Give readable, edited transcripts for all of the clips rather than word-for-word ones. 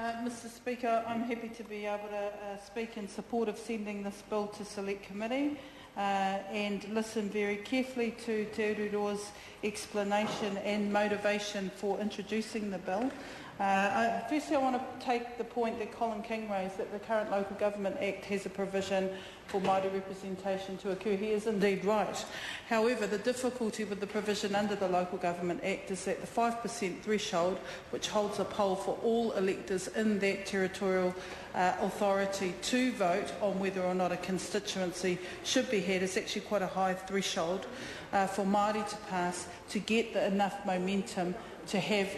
Mr Speaker, I'm happy to be able to speak in support of sending this bill to Select Committee and listen very carefully to Te Ururoa's explanation and motivation for introducing the bill. Firstly, I want to take the point that Colin King raised, that the current Local Government Act has a provision for Māori representation to occur. He is indeed right. However, the difficulty with the provision under the Local Government Act is that the 5% threshold, which holds a poll for all electors in that territorial authority to vote on whether or not a constituency should be had, is actually quite a high threshold for Māori to pass to get enough momentum to have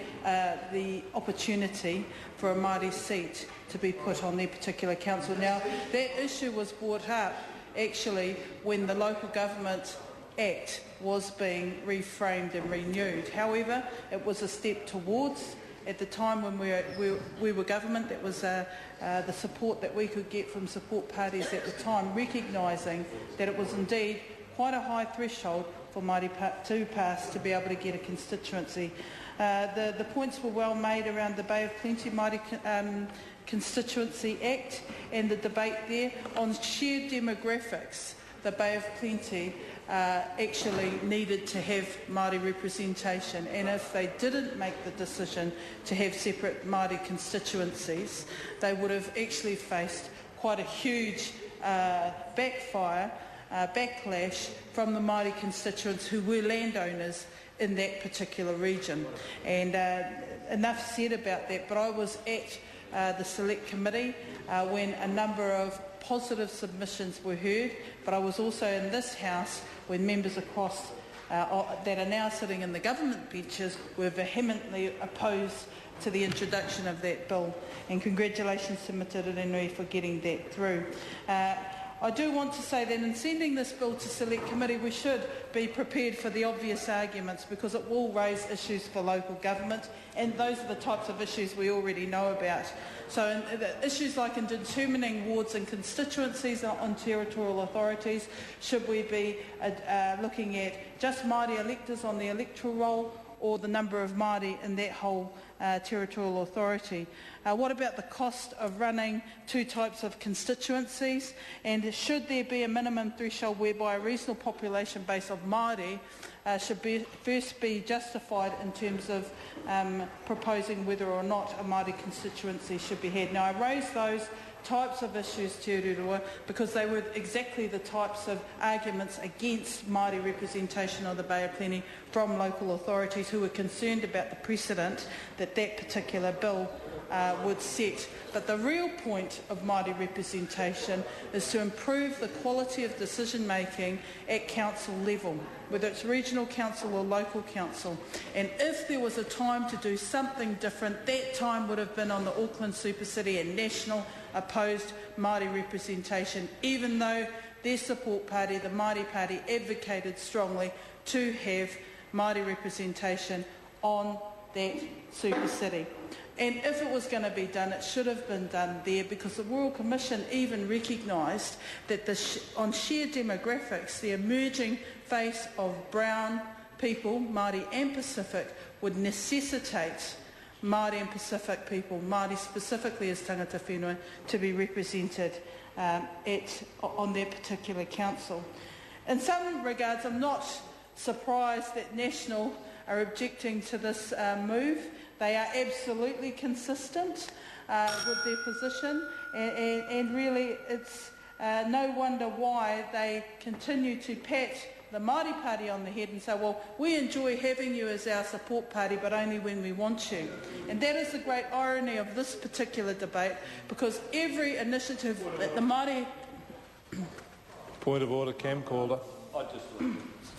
the opportunity for a Māori seat to be put on their particular council. Now, that issue was brought up actually when the Local Government Act was being reframed and renewed. However, it was a step towards. At the time when we were government, that was the support that we could get from support parties at the time, recognising that it was indeed quite a high threshold for Māori to pass to be able to get a constituency. The points were well made around the Bay of Plenty Māori Constituency Act and the debate there. On sheer demographics, the Bay of Plenty actually needed to have Māori representation, and if they didn't make the decision to have separate Māori constituencies, they would have actually faced quite a huge backlash from the Māori constituents who were landowners in that particular region. And enough said about that, but I was at the Select Committee when a number of positive submissions were heard, but I was also in this House when members across that are now sitting in the government benches were vehemently opposed to the introduction of that bill. And congratulations to Mr Renui for getting that through. I do want to say that in sending this bill to Select Committee, we should be prepared for the obvious arguments, because it will raise issues for local government, and those are the types of issues we already know about. So issues like in determining wards and constituencies on territorial authorities, should we be looking at just Māori electors on the electoral roll, or the number of Māori in that whole territorial authority? What about the cost of running two types of constituencies? And should there be a minimum threshold whereby a reasonable population base of Māori should first be justified in terms of proposing whether or not a Māori constituency should be had? Now, I raise those types of issues, Te Ururoa, because they were exactly the types of arguments against Māori representation of the Bay of Plenty from local authorities who were concerned about the precedent that that particular bill would set. But the real point of Māori representation is to improve the quality of decision making at council level, whether it's regional council or local council. And if there was a time to do something different, that time would have been on the Auckland Super City and National opposed Māori representation, even though their support party, the Māori Party, advocated strongly to have Māori representation on that super city. And if it was going to be done, it should have been done there, because the Royal Commission even recognised that on sheer demographics, the emerging face of brown people, Māori and Pacific, would necessitate Māori and Pacific people, Māori specifically as tangata whenua, to be represented on their particular council. In some regards, I'm not surprised that National are objecting to this move. They are absolutely consistent with their position, and really it's no wonder why they continue to pat the Māori Party on the head and say, well, we enjoy having you as our support party, but only when we want you. And that is the great irony of this particular debate, because every initiative that the Māori... Point of order, Cam Calder. I just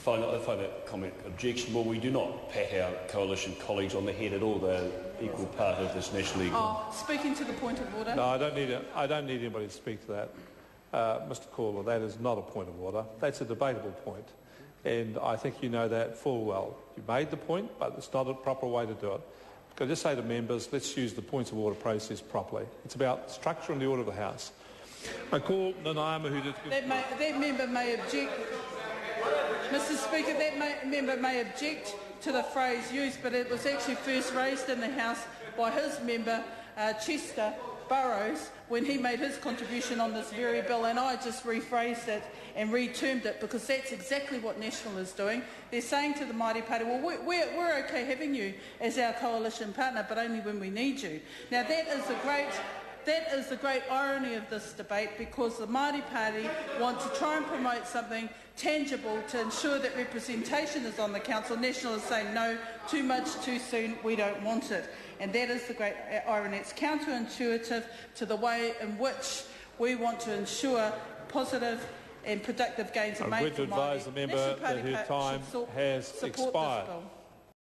find that comment objectionable. We do not pat our coalition colleagues on the head at all. They're equal part of this national equal. Speaking to the point of order. No, I don't need anybody to speak to that. Mr Calder, that is not a point of order. That's a debatable point. And I think you know that full well. You made the point, but it's not a proper way to do it. Can I just say to members, let's use the points of order process properly. It's about structure and the order of the House. I call Nanaima, who did... That member may object. Mr Speaker, that member may object to the phrase used, but it was actually first raised in the House by his member Chester Burrows when he made his contribution on this very bill, and I just rephrased it and retermed it because that's exactly what National is doing. They're saying to the Māori Party, well, we're okay having you as our coalition partner, but only when we need you. Now that is the great irony of this debate, because the Māori Party want to try and promote something tangible to ensure that representation is on the council. National is saying no, too much, too soon, we don't want it. And that is the great irony. It's counterintuitive to the way in which we want to ensure positive and productive gains are made for Māori. I would advise the member that her time has expired.